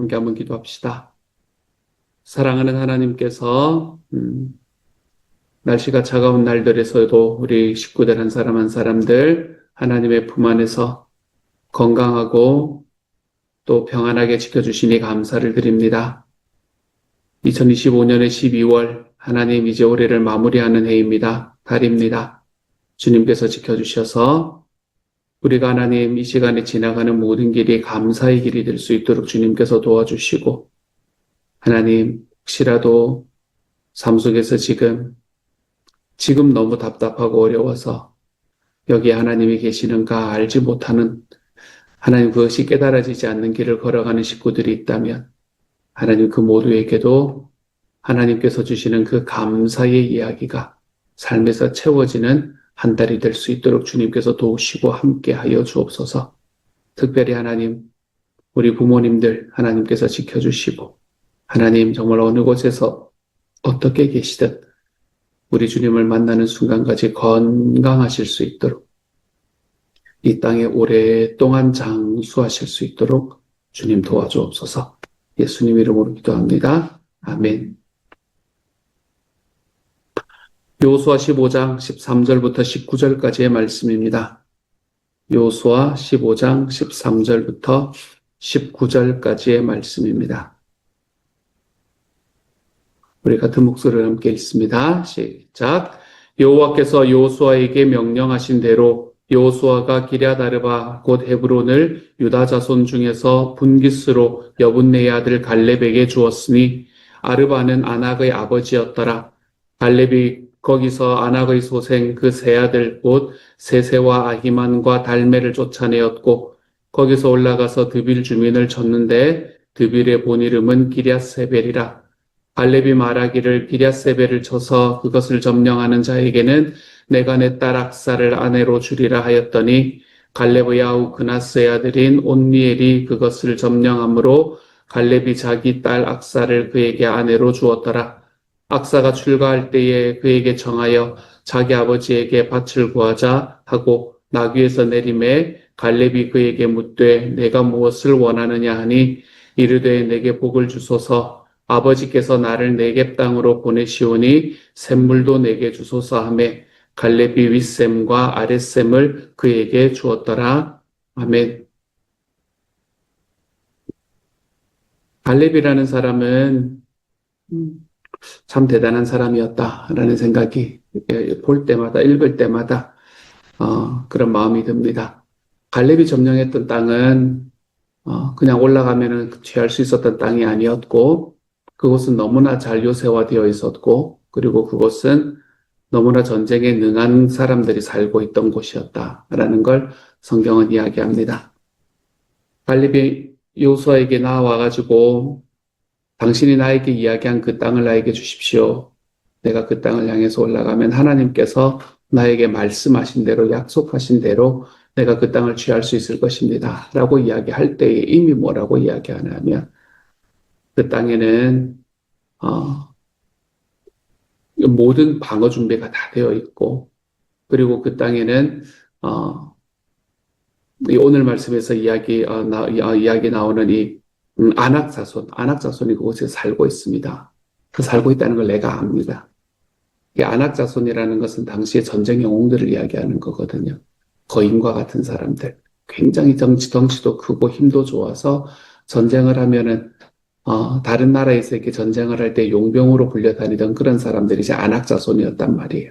함께 한번 기도합시다. 사랑하는 하나님께서 날씨가 차가운 날들에서도 우리 식구들 한 사람 한 사람들 하나님의 품 안에서 건강하고 또 평안하게 지켜주시니 감사를 드립니다. 2025년의 12월 하나님 이제 올해를 마무리하는 해입니다. 달입니다. 주님께서 지켜주셔서 우리가 하나님 이 시간에 지나가는 모든 길이 감사의 길이 될 수 있도록 주님께서 도와주시고 하나님 혹시라도 삶 속에서 지금 너무 답답하고 어려워서 여기에 하나님이 계시는가 알지 못하는 하나님 그것이 깨달아지지 않는 길을 걸어가는 식구들이 있다면 하나님 그 모두에게도 하나님께서 주시는 그 감사의 이야기가 삶에서 채워지는 한 달이 될 수 있도록 주님께서 도우시고 함께하여 주옵소서. 특별히 하나님 우리 부모님들 하나님께서 지켜주시고 하나님 정말 어느 곳에서 어떻게 계시든 우리 주님을 만나는 순간까지 건강하실 수 있도록 이 땅에 오랫동안 장수하실 수 있도록 주님 도와주옵소서. 예수님 이름으로 기도합니다. 아멘. 여호수아 15장 13절부터 19절까지의 말씀입니다. 여호수아 15장 13절부터 19절까지의 말씀입니다. 우리 같은 목소리를 함께 읽습니다. 시작. 여호와께서 여호수아에게 명령하신 대로 여호수아가 기럇 아르바 곧 헤브론을 유다 자손 중에서 분깃으로 여분네의 아들 갈렙에게 주었으니 아르바는 아낙의 아버지였더라. 갈렙이 거기서 아낙의 소생 그 세 아들 곧 세세와 아히만과 달메를 쫓아내었고 거기서 올라가서 드빌 주민을 쳤는데 드빌의 본 이름은 기럇세벨이라. 갈렙이 말하기를 기럇세벨을 쳐서 그것을 점령하는 자에게는 내가 내 딸 악사를 아내로 주리라 하였더니 갈렙의 아우 그나스의 아들인 온니엘이 그것을 점령함으로 갈렙이 자기 딸 악사를 그에게 아내로 주었더라. 악사가 출가할 때에 그에게 청하여 자기 아버지에게 밭을 구하자 하고 나귀에서 내림에 갈렙이 그에게 묻되 내가 무엇을 원하느냐 하니 이르되 내게 복을 주소서 아버지께서 나를 네겝 땅으로 보내시오니 샘물도 내게 주소서 하매 갈렙이 윗샘과 아랫샘을 그에게 주었더라. 아멘. 갈렙이라는 사람은 참 대단한 사람이었다라는 생각이 볼 때마다 읽을 때마다 그런 마음이 듭니다. 갈렙이 점령했던 땅은 그냥 올라가면은 취할 수 있었던 땅이 아니었고 그곳은 너무나 잘 요새화되어 있었고 그리고 그곳은 너무나 전쟁에 능한 사람들이 살고 있던 곳이었다라는 걸 성경은 이야기합니다. 갈렙이 여호수아에게 나와가지고 당신이 나에게 이야기한 그 땅을 나에게 주십시오. 내가 그 땅을 향해서 올라가면 하나님께서 나에게 말씀하신 대로 약속하신 대로 내가 그 땅을 취할 수 있을 것입니다. 라고 이야기할 때에 이미 뭐라고 이야기하냐면 그 땅에는 모든 방어 준비가 다 되어 있고 그리고 그 땅에는 오늘 말씀에서 이야기 나오는 이 아낙 자손이 그곳에 살고 있습니다. 그 살고 있다는 걸 내가 압니다. 이 아낙 자손이라는 것은 당시의 전쟁 영웅들을 이야기하는 거거든요. 거인과 같은 사람들, 굉장히 덩치도 크고 힘도 좋아서 전쟁을 하면은 다른 나라에서 이렇게 전쟁을 할 때 용병으로 불려다니던 그런 사람들이 이제 아낙 자손이었단 말이에요.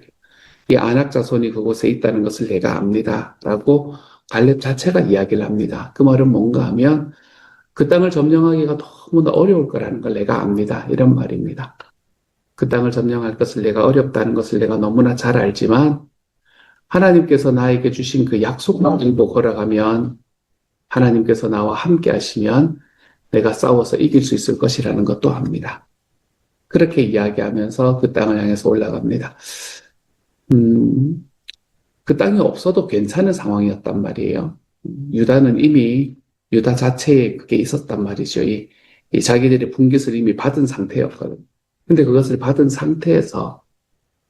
이 아낙 자손이 그곳에 있다는 것을 내가 압니다. 라고 갈렙 자체가 이야기를 합니다. 그 말은 뭔가 하면 그 땅을 점령하기가 너무나 어려울 거라는 걸 내가 압니다. 이런 말입니다. 그 땅을 점령할 것을 내가 어렵다는 것을 내가 너무나 잘 알지만 하나님께서 나에게 주신 그 약속만도 걸어가면 하나님께서 나와 함께 하시면 내가 싸워서 이길 수 있을 것이라는 것도 압니다. 그렇게 이야기하면서 그 땅을 향해서 올라갑니다. 그 땅이 없어도 괜찮은 상황이었단 말이에요. 유다는 이미 유다 자체에 그게 있었단 말이죠. 이 자기들의 분깃을 이미 받은 상태였거든요. 근데 그것을 받은 상태에서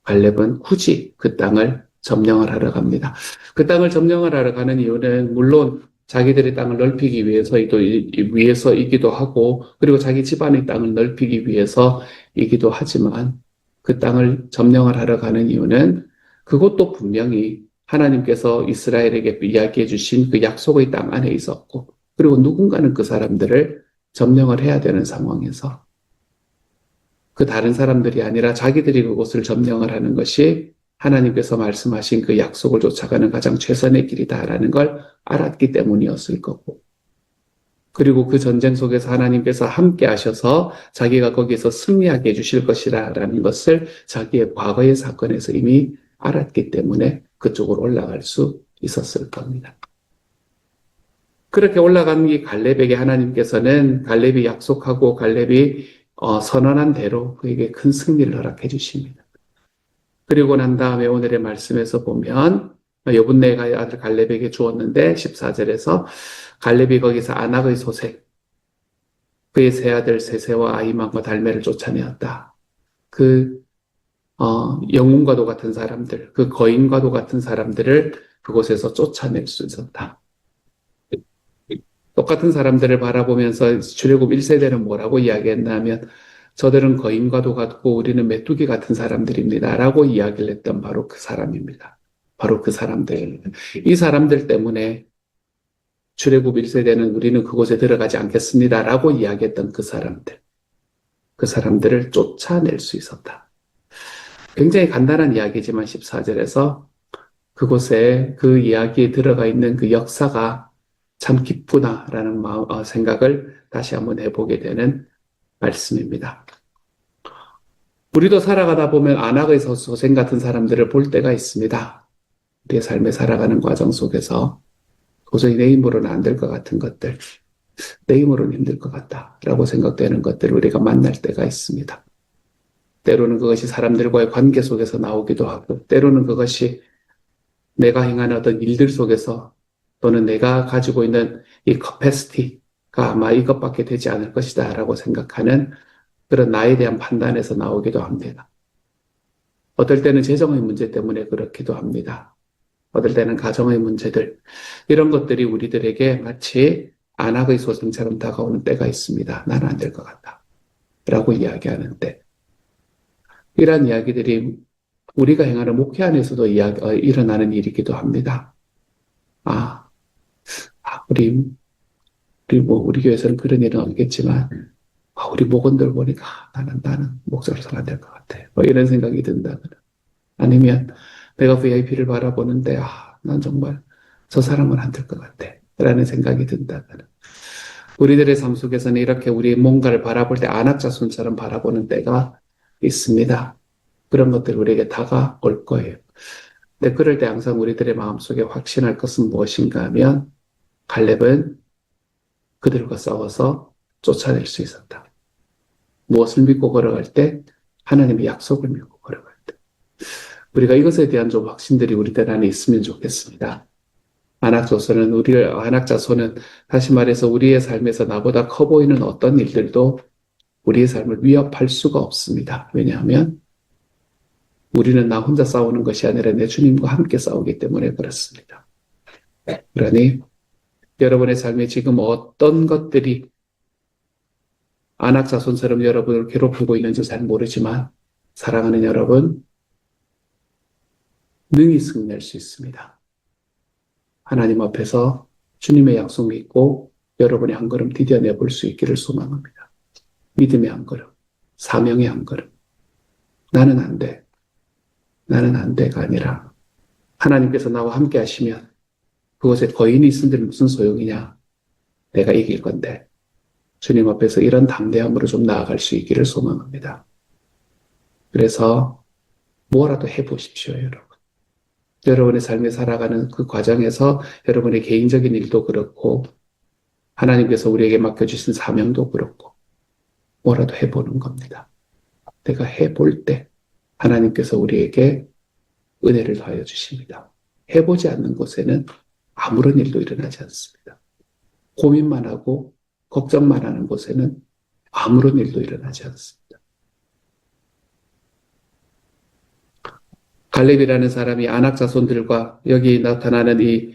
갈렙은 굳이 그 땅을 점령을 하러 갑니다. 그 땅을 점령을 하러 가는 이유는 물론 자기들의 땅을 넓히기 위해서이기도 하고, 그리고 자기 집안의 땅을 넓히기 위해서이기도 하지만 그 땅을 점령을 하러 가는 이유는 그것도 분명히 하나님께서 이스라엘에게 이야기해 주신 그 약속의 땅 안에 있었고, 그리고 누군가는 그 사람들을 점령을 해야 되는 상황에서 그 다른 사람들이 아니라 자기들이 그곳을 점령을 하는 것이 하나님께서 말씀하신 그 약속을 쫓아가는 가장 최선의 길이다라는 걸 알았기 때문이었을 거고, 그리고 그 전쟁 속에서 하나님께서 함께 하셔서 자기가 거기에서 승리하게 해주실 것이라는 것을 자기의 과거의 사건에서 이미 알았기 때문에 그쪽으로 올라갈 수 있었을 겁니다. 그렇게 올라간 이 갈렙에게 하나님께서는 갈렙이 약속하고 갈렙이 선언한 대로 그에게 큰 승리를 허락해 주십니다. 그리고 난 다음에 오늘의 말씀에서 보면 여분네가 아들 갈렙에게 주었는데 14절에서 갈렙이 거기서 아낙의 소색, 그의 세 아들 세세와 아히만과 달메를 쫓아내었다. 그 영웅과도 같은 사람들, 그 거인과도 같은 사람들을 그곳에서 쫓아낼 수 있었다. 똑같은 사람들을 바라보면서 출애굽 1세대는 뭐라고 이야기했냐면 저들은 거인과도 같고 우리는 메뚜기 같은 사람들입니다. 라고 이야기를 했던 바로 그 사람입니다. 바로 그 사람들. 이 사람들 때문에 출애굽 1세대는 우리는 그곳에 들어가지 않겠습니다. 라고 이야기했던 그 사람들. 그 사람들을 쫓아낼 수 있었다. 굉장히 간단한 이야기지만 14절에서 그곳에 그 이야기에 들어가 있는 그 역사가 참 기쁘다라는 생각을 다시 한번 해보게 되는 말씀입니다. 우리도 살아가다 보면 안악의 소생 같은 사람들을 볼 때가 있습니다. 우리의 삶에 살아가는 과정 속에서 도저히 내 힘으로는 안 될 것 같은 것들, 내 힘으로는 힘들 것 같다라고 생각되는 것들을 우리가 만날 때가 있습니다. 때로는 그것이 사람들과의 관계 속에서 나오기도 하고, 때로는 그것이 내가 행하는 어떤 일들 속에서 또는 내가 가지고 있는 이 커패시티가 아마 이것밖에 되지 않을 것이다 라고 생각하는 그런 나에 대한 판단에서 나오기도 합니다. 어떨 때는 재정의 문제 때문에 그렇기도 합니다. 어떨 때는 가정의 문제들, 이런 것들이 우리들에게 마치 안악의 소생처럼 다가오는 때가 있습니다. 나는 안 될 것 같다 라고 이야기하는 때, 이러한 이야기들이 우리가 행하는 목회 안에서도 일어나는 일이기도 합니다. 우리 교회에서는 그런 일은 없겠지만, 우리 목원들 보니까 나는 목사로서 안 될 것 같아. 이런 생각이 든다거나, 아니면 내가 VIP를 바라보는데, 난 정말 저 사람은 안 될 것 같아. 라는 생각이 든다거나, 우리들의 삶 속에서는 이렇게 우리의 뭔가를 바라볼 때 안악자손처럼 바라보는 때가 있습니다. 그런 것들이 우리에게 다가올 거예요. 근데 그럴 때 항상 우리들의 마음속에 확신할 것은 무엇인가 하면 갈렙은 그들과 싸워서 쫓아낼 수 있었다. 무엇을 믿고 걸어갈 때? 하나님의 약속을 믿고 걸어갈 때. 우리가 이것에 대한 좀 확신들이 우리들 안에 있으면 좋겠습니다. 안악자손은 다시 말해서 우리의 삶에서 나보다 커 보이는 어떤 일들도 우리의 삶을 위협할 수가 없습니다. 왜냐하면 우리는 나 혼자 싸우는 것이 아니라 내 주님과 함께 싸우기 때문에 그렇습니다. 그러니 여러분의 삶에 지금 어떤 것들이 안악자손처럼 여러분을 괴롭히고 있는지 잘 모르지만 사랑하는 여러분, 능히 승리할 수 있습니다. 하나님 앞에서 주님의 약속 믿고 여러분의 한 걸음 디뎌내 볼 수 있기를 소망합니다. 믿음의 한 걸음, 사명의 한 걸음. 나는 안 돼. 나는 안 돼가 아니라 하나님께서 나와 함께 하시면 그곳에 거인이 있은들 무슨 소용이냐. 내가 이길 건데 주님 앞에서 이런 담대함으로 좀 나아갈 수 있기를 소망합니다. 그래서 뭐라도 해보십시오, 여러분. 여러분의 삶에 살아가는 그 과정에서 여러분의 개인적인 일도 그렇고 하나님께서 우리에게 맡겨주신 사명도 그렇고 뭐라도 해보는 겁니다. 내가 해볼 때 하나님께서 우리에게 은혜를 더하여 주십니다. 해보지 않는 곳에는 아무런 일도 일어나지 않습니다. 고민만 하고 걱정만 하는 곳에는 아무런 일도 일어나지 않습니다. 갈렙이라는 사람이 안악 자손들과 여기 나타나는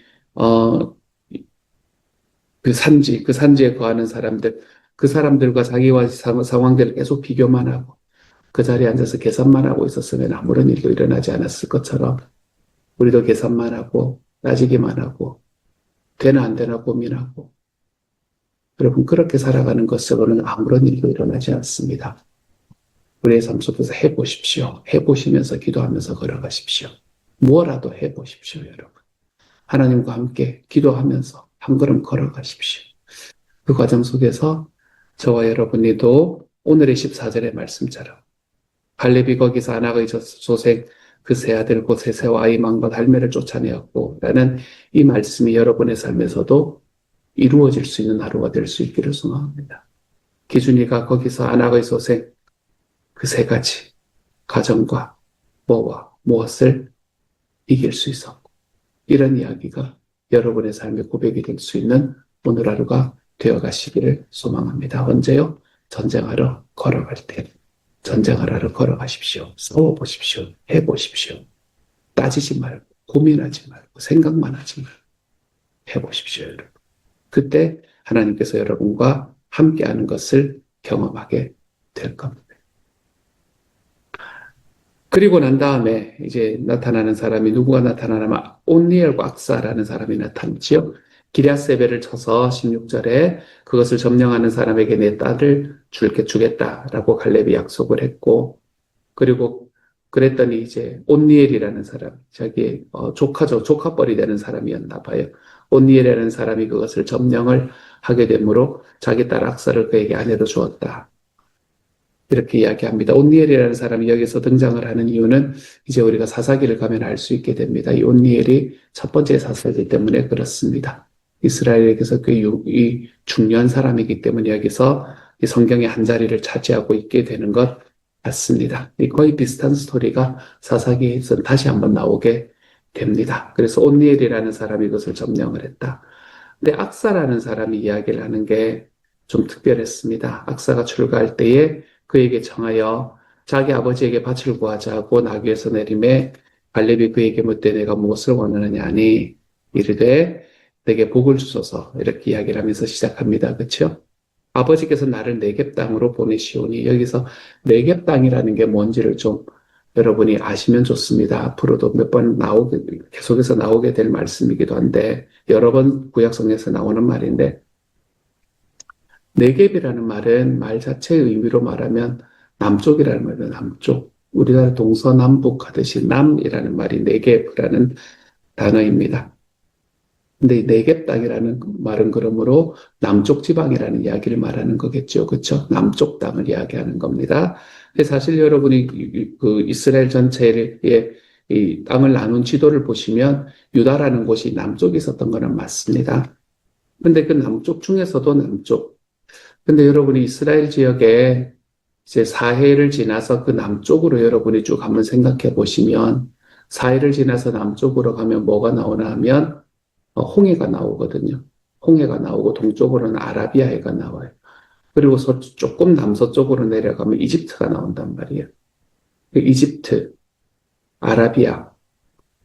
그 산지에 거하는 사람들, 그 사람들과 자기와 상황들을 계속 비교만 하고 그 자리에 앉아서 계산만 하고 있었으면 아무런 일도 일어나지 않았을 것처럼 우리도 계산만 하고 따지기만 하고 되나 안 되나 고민하고 여러분 그렇게 살아가는 것으로는 아무런 일도 일어나지 않습니다. 우리의 삶 속에서 해보십시오. 해보시면서 기도하면서 걸어가십시오. 뭐라도 해보십시오, 여러분. 하나님과 함께 기도하면서 한 걸음 걸어가십시오. 그 과정 속에서 저와 여러분이도 오늘의 14절의 말씀처럼 갈렙이 거기서 아낙의 소생 그 세 아들 곧 세세와 아이망과 할매를 쫓아내었고 라는 이 말씀이 여러분의 삶에서도 이루어질 수 있는 하루가 될 수 있기를 소망합니다. 기준이가 거기서 아낙의 소생 그 세 가지 가정과 뭐와 무엇을 이길 수 있었고 이런 이야기가 여러분의 삶의 고백이 될 수 있는 오늘 하루가 되어가시기를 소망합니다. 언제요? 전쟁하러 걸어갈 때 전쟁하러 걸어가십시오. 싸워보십시오. 해보십시오. 따지지 말고 고민하지 말고 생각만 하지 말고 해보십시오. 여러분. 그때 하나님께서 여러분과 함께하는 것을 경험하게 될 겁니다. 그리고 난 다음에 이제 나타나는 사람이 누구가 나타나냐면 온니엘과 악사라는 사람이 나타났지요. 기럇세벨을 쳐서 16절에 그것을 점령하는 사람에게 내 딸을 주겠다라고 갈렙이 약속을 했고 그리고 그랬더니 이제 온니엘이라는 사람, 자기 조카죠. 조카뻘이 되는 사람이었나 봐요. 온니엘이라는 사람이 그것을 점령을 하게 되므로 자기 딸 악사를 그에게 아내로 주었다. 이렇게 이야기합니다. 온니엘이라는 사람이 여기서 등장을 하는 이유는 이제 우리가 사사기를 가면 알 수 있게 됩니다. 이 온니엘이 첫 번째 사사기 때문에 그렇습니다. 이스라엘에게서 이 중요한 사람이기 때문에 여기서 이 성경의 한 자리를 차지하고 있게 되는 것 같습니다. 거의 비슷한 스토리가 사사기에서 다시 한번 나오게 됩니다. 그래서 온니엘이라는 사람이 이것을 점령을 했다. 근데 악사라는 사람이 이야기를 하는 게 좀 특별했습니다. 악사가 출가할 때에 그에게 청하여 자기 아버지에게 밭을 구하자고 나귀에서 내림에 갈렙이 그에게 묻되 내가 무엇을 원하느냐 하니 이르되 내게 복을 주소서 이렇게 이야기를 하면서 시작합니다. 그렇죠? 아버지께서 나를 네겝 땅으로 보내시오니 여기서 네겝 땅이라는 게 뭔지를 좀 여러분이 아시면 좋습니다. 앞으로도 몇 번 계속해서 나오게 될 말씀이기도 한데 여러 번 구약성에서 나오는 말인데 네겝이라는 말은 말 자체의 의미로 말하면 남쪽이라는 말이에요. 남쪽. 우리나라 동서남북 하듯이 남이라는 말이 네겝이라는 단어입니다. 근데 이 네겝 땅이라는 말은 그러므로 남쪽 지방이라는 이야기를 말하는 거겠죠. 그렇죠? 남쪽 땅을 이야기하는 겁니다. 사실 여러분이 그 이스라엘 전체의 이 땅을 나눈 지도를 보시면 유다라는 곳이 남쪽에 있었던 거는 맞습니다. 근데 그 남쪽 중에서도 남쪽. 근데 여러분이 이스라엘 지역에 이제 사해를 지나서 그 남쪽으로 여러분이 쭉 한번 생각해 보시면 사해를 지나서 남쪽으로 가면 뭐가 나오나 하면 홍해가 나오거든요. 홍해가 나오고 동쪽으로는 아라비아해가 나와요. 그리고 조금 남서쪽으로 내려가면 이집트가 나온단 말이에요. 그 이집트, 아라비아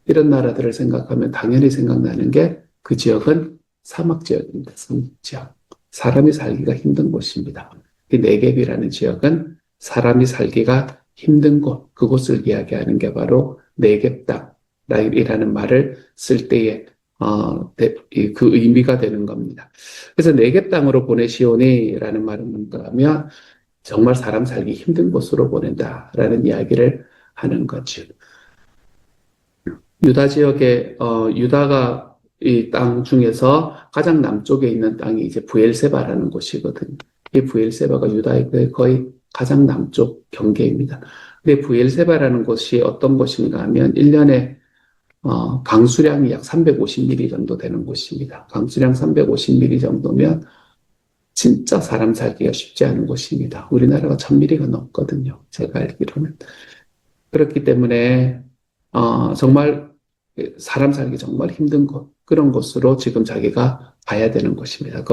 이런 나라들을 생각하면 당연히 생각나는 게 그 지역은 사막 지역입니다. 사막 지역. 사람이 살기가 힘든 곳입니다. 이 네겝이라는 지역은 사람이 살기가 힘든 곳, 그곳을 이야기하는 게 바로 네겝 땅이라는 말을 쓸 때에 그 의미가 되는 겁니다. 그래서 네겝 땅으로 보내시오니라는 말은 뭔가 하면 정말 사람 살기 힘든 곳으로 보낸다라는 이야기를 하는 거죠. 유다 지역에 유다가 이 땅 중에서 가장 남쪽에 있는 땅이 이제 부엘세바라는 곳이거든요. 이 부엘세바가 유다의 거의 가장 남쪽 경계입니다. 근데 부엘세바라는 곳이 어떤 곳인가 하면 1년에 강수량이 약 350mm 정도 되는 곳입니다. 강수량 350mm 정도면 진짜 사람 살기가 쉽지 않은 곳입니다. 우리나라가 1000mm가 넘거든요. 제가 알기로는. 그렇기 때문에 정말 사람 살기 정말 힘든 곳, 그런 곳으로 지금 자기가 가야 되는 곳입니다.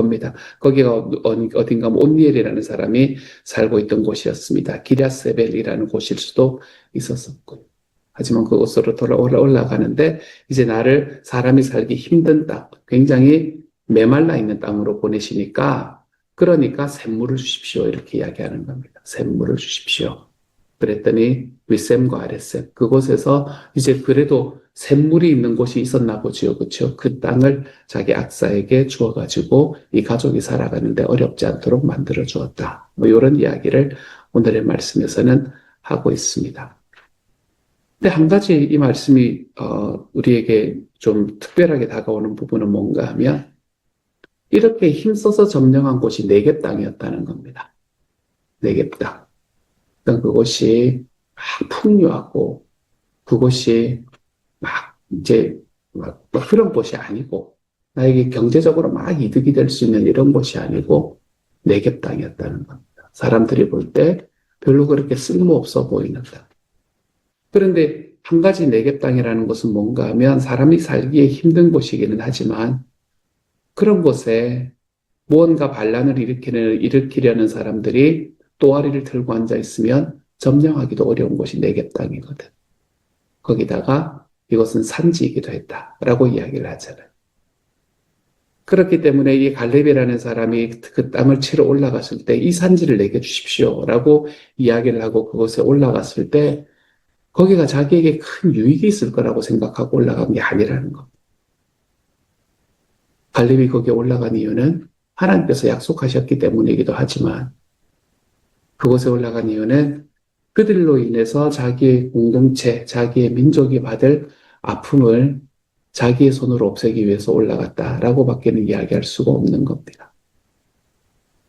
거기가 어딘가 온니엘이라는 사람이 살고 있던 곳이었습니다. 기럇세벨이라는 곳일 수도 있었었고. 하지만 그곳으로 올라가는데 이제 나를 사람이 살기 힘든 땅, 굉장히 메말라 있는 땅으로 보내시니까 그러니까 샘물을 주십시오. 이렇게 이야기하는 겁니다. 샘물을 주십시오. 그랬더니 윗샘과 아랫샘 그곳에서 이제 그래도 샘물이 있는 곳이 있었나 보지요. 그렇죠? 그 땅을 자기 악사에게 주어가지고 이 가족이 살아가는데 어렵지 않도록 만들어 주었다. 뭐 이런 이야기를 오늘의 말씀에서는 하고 있습니다. 근데 한 가지 이 말씀이 우리에게 좀 특별하게 다가오는 부분은 뭔가 하면 이렇게 힘써서 점령한 곳이 네겝 땅이었다는 겁니다. 네겝 땅. 그러니까 그곳이 막 풍요하고 그곳이 막 이제 막 그런 곳이 아니고 나에게 경제적으로 막 이득이 될 수 있는 이런 곳이 아니고 네겝 땅이었다는 겁니다. 사람들이 볼 때 별로 그렇게 쓸모없어 보이는 땅. 그런데 한 가지 네겝 땅이라는 것은 뭔가 하면 사람이 살기에 힘든 곳이기는 하지만 그런 곳에 무언가 반란을 일으키려는 사람들이 또아리를 들고 앉아 있으면 점령하기도 어려운 곳이 네겝 땅이거든. 거기다가 이것은 산지이기도 했다라고 이야기를 하잖아요. 그렇기 때문에 이 갈렙이라는 사람이 그 땅을 치러 올라갔을 때 이 산지를 내게 주십시오라고 이야기를 하고 그곳에 올라갔을 때 거기가 자기에게 큰 유익이 있을 거라고 생각하고 올라간 게 아니라는 것. 갈렙이 거기에 올라간 이유는 하나님께서 약속하셨기 때문이기도 하지만 그곳에 올라간 이유는 그들로 인해서 자기의 공동체, 자기의 민족이 받을 아픔을 자기의 손으로 없애기 위해서 올라갔다라고 밖에는 이야기할 수가 없는 겁니다.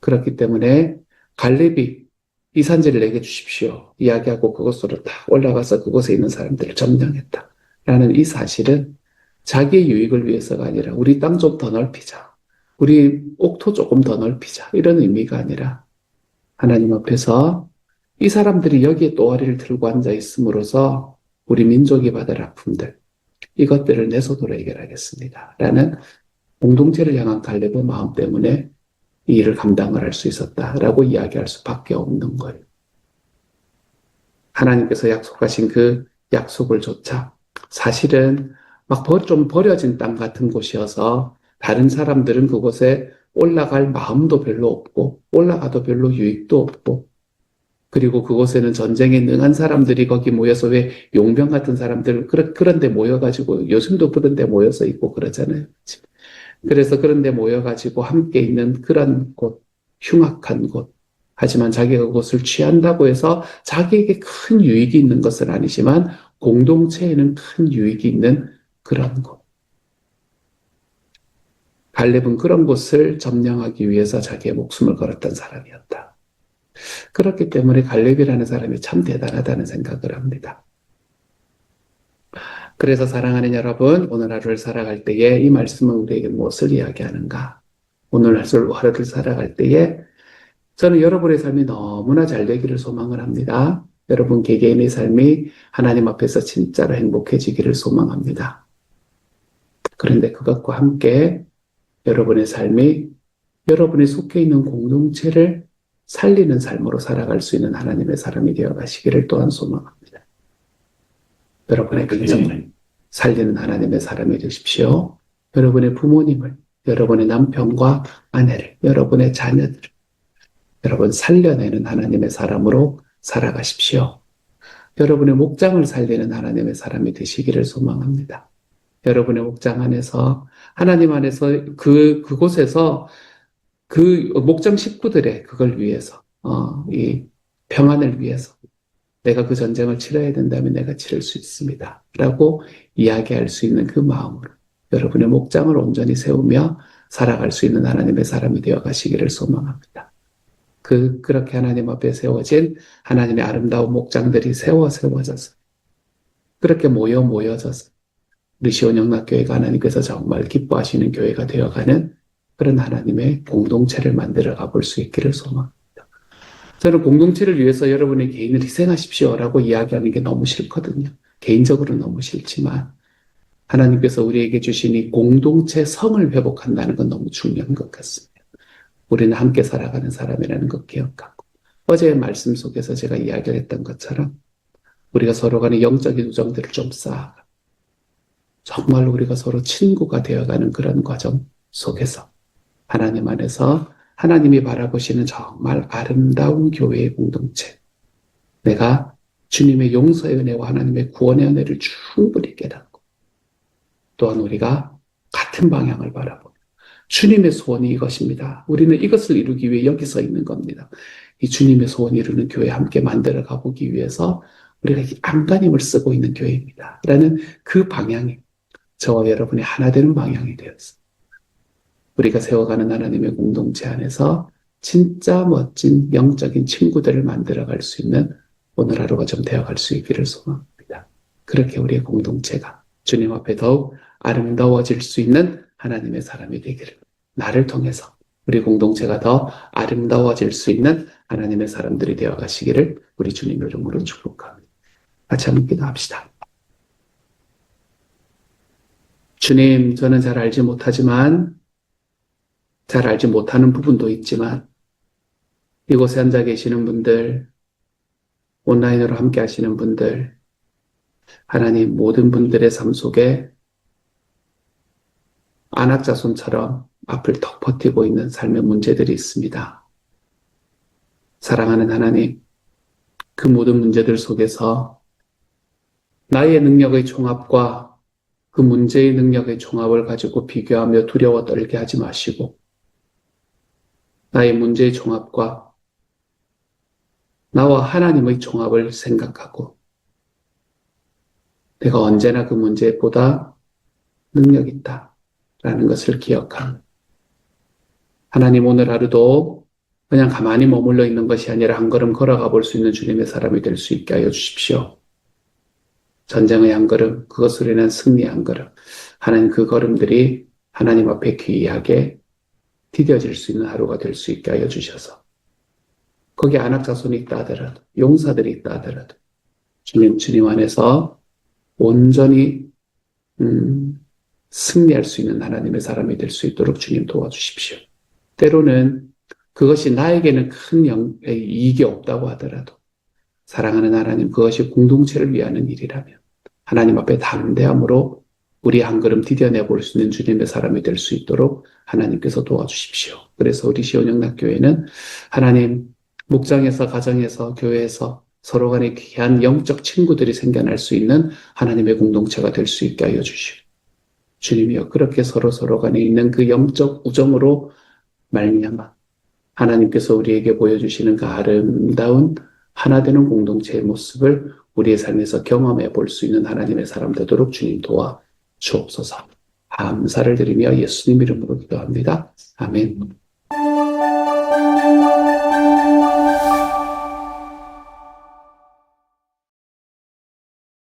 그렇기 때문에 갈렙이 이 산지를 내게 주십시오. 이야기하고 그곳으로 딱 올라가서 그곳에 있는 사람들을 점령했다. 라는 이 사실은 자기의 유익을 위해서가 아니라 우리 땅 좀 더 넓히자. 우리 옥토 조금 더 넓히자. 이런 의미가 아니라 하나님 앞에서 이 사람들이 여기에 또아리를 들고 앉아 있음으로써 우리 민족이 받을 아픔들, 이것들을 내 손으로 해결하겠습니다. 라는 공동체를 향한 갈렙의 마음 때문에 이 일을 감당을 할 수 있었다라고 이야기할 수밖에 없는 거예요. 하나님께서 약속하신 그 약속을 조차 사실은 막 좀 버려진 땅 같은 곳이어서 다른 사람들은 그곳에 올라갈 마음도 별로 없고 올라가도 별로 유익도 없고 그리고 그곳에는 전쟁에 능한 사람들이 거기 모여서 왜 용병 같은 사람들 그런 데 모여가지고 요즘도 그런 데 모여서 있고 그러잖아요. 그래서 그런 데 모여가지고 함께 있는 그런 곳, 흉악한 곳. 하지만 자기가 그것을 취한다고 해서 자기에게 큰 유익이 있는 것은 아니지만 공동체에는 큰 유익이 있는 그런 곳. 갈렙은 그런 곳을 점령하기 위해서 자기의 목숨을 걸었던 사람이었다. 그렇기 때문에 갈렙이라는 사람이 참 대단하다는 생각을 합니다. 그래서 사랑하는 여러분, 오늘 하루를 살아갈 때에 이 말씀은 우리에게 무엇을 이야기하는가? 오늘 하루를 살아갈 때에 저는 여러분의 삶이 너무나 잘 되기를 소망을 합니다. 여러분 개개인의 삶이 하나님 앞에서 진짜로 행복해지기를 소망합니다. 그런데 그것과 함께 여러분의 삶이 여러분이 속해 있는 공동체를 살리는 삶으로 살아갈 수 있는 하나님의 사람이 되어 가시기를 또한 소망합니다. 여러분의 가정을 살리는 하나님의 사람이 되십시오. 여러분의 부모님을, 여러분의 남편과 아내를, 여러분의 자녀들을 여러분 살려내는 하나님의 사람으로 살아가십시오. 여러분의 목장을 살리는 하나님의 사람이 되시기를 소망합니다. 여러분의 목장 안에서 하나님 안에서 그곳에서 그 목장 식구들의 그걸 위해서 이 평안을 위해서 내가 그 전쟁을 치러야 된다면 내가 치를 수 있습니다. 라고 이야기할 수 있는 그 마음으로 여러분의 목장을 온전히 세우며 살아갈 수 있는 하나님의 사람이 되어 가시기를 소망합니다. 그렇게 하나님 앞에 세워진 하나님의 아름다운 목장들이 세워져서 그렇게 모여져서 우리 시온영락교회가 하나님께서 정말 기뻐하시는 교회가 되어가는 그런 하나님의 공동체를 만들어 가볼 수 있기를 소망합니다. 저는 공동체를 위해서 여러분의 개인을 희생하십시오라고 이야기하는 게 너무 싫거든요. 개인적으로 너무 싫지만 하나님께서 우리에게 주신 이 공동체 성을 회복한다는 건 너무 중요한 것 같습니다. 우리는 함께 살아가는 사람이라는 것 기억하고 어제의 말씀 속에서 제가 이야기를 했던 것처럼 우리가 서로 간의 영적인 우정들을 좀 쌓아가 정말로 우리가 서로 친구가 되어가는 그런 과정 속에서 하나님 안에서 하나님이 바라보시는 정말 아름다운 교회의 공동체, 내가 주님의 용서의 은혜와 하나님의 구원의 은혜를 충분히 깨닫고 또한 우리가 같은 방향을 바라보며 주님의 소원이 이것입니다. 우리는 이것을 이루기 위해 여기 서 있는 겁니다. 이 주님의 소원 이루는 교회 함께 만들어 가보기 위해서 우리가 이 안간힘을 쓰고 있는 교회입니다. 라는 그 방향이 저와 여러분이 하나 되는 방향이 되었습니다. 우리가 세워가는 하나님의 공동체 안에서 진짜 멋진 영적인 친구들을 만들어갈 수 있는 오늘 하루가 좀 되어갈 수 있기를 소망합니다. 그렇게 우리의 공동체가 주님 앞에 더욱 아름다워질 수 있는 하나님의 사람이 되기를, 나를 통해서 우리 공동체가 더 아름다워질 수 있는 하나님의 사람들이 되어가시기를 우리 주님 이름으로 축복합니다. 같이 한번 기도합시다. 주님, 저는 잘 알지 못하지만, 잘 알지 못하는 부분도 있지만, 이곳에 앉아 계시는 분들, 온라인으로 함께 하시는 분들, 하나님 모든 분들의 삶 속에 안악자손처럼 앞을 턱 버티고 있는 삶의 문제들이 있습니다. 사랑하는 하나님, 그 모든 문제들 속에서 나의 능력의 종합과 그 문제의 능력의 종합을 가지고 비교하며 두려워 떨게 하지 마시고, 나의 문제의 종합과 나와 하나님의 종합을 생각하고, 내가 언제나 그 문제보다 능력 있다라는 것을 기억하는, 하나님 오늘 하루도 그냥 가만히 머물러 있는 것이 아니라 한 걸음 걸어가 볼 수 있는 주님의 사람이 될 수 있게 하여 주십시오. 전쟁의 한 걸음, 그것으로 인한 승리의 한 걸음, 하나님 그 걸음들이 하나님 앞에 귀하게 디뎌질 수 있는 하루가 될 수 있게 하여 주셔서, 거기 안악자손이 있다 하더라도, 용사들이 있다 하더라도 주님 안에서 온전히 승리할 수 있는 하나님의 사람이 될 수 있도록 주님 도와주십시오. 때로는 그것이 나에게는 큰 이익이 없다고 하더라도 사랑하는 하나님, 그것이 공동체를 위하는 일이라면 하나님 앞에 담대함으로 우리 한 걸음 디뎌내 볼 수 있는 주님의 사람이 될 수 있도록 하나님께서 도와주십시오. 그래서 우리 시온영락교회는 하나님, 목장에서, 가정에서, 교회에서 서로 간에 귀한 영적 친구들이 생겨날 수 있는 하나님의 공동체가 될 수 있게 하여 주시오. 주님이여, 그렇게 서로 간에 있는 그 영적 우정으로 말미암아 하나님께서 우리에게 보여주시는 그 아름다운 하나 되는 공동체의 모습을 우리의 삶에서 경험해 볼 수 있는 하나님의 사람 되도록 주님 도와 주옵소서. 감사를 드리며 예수님 이름으로 기도합니다. 아멘.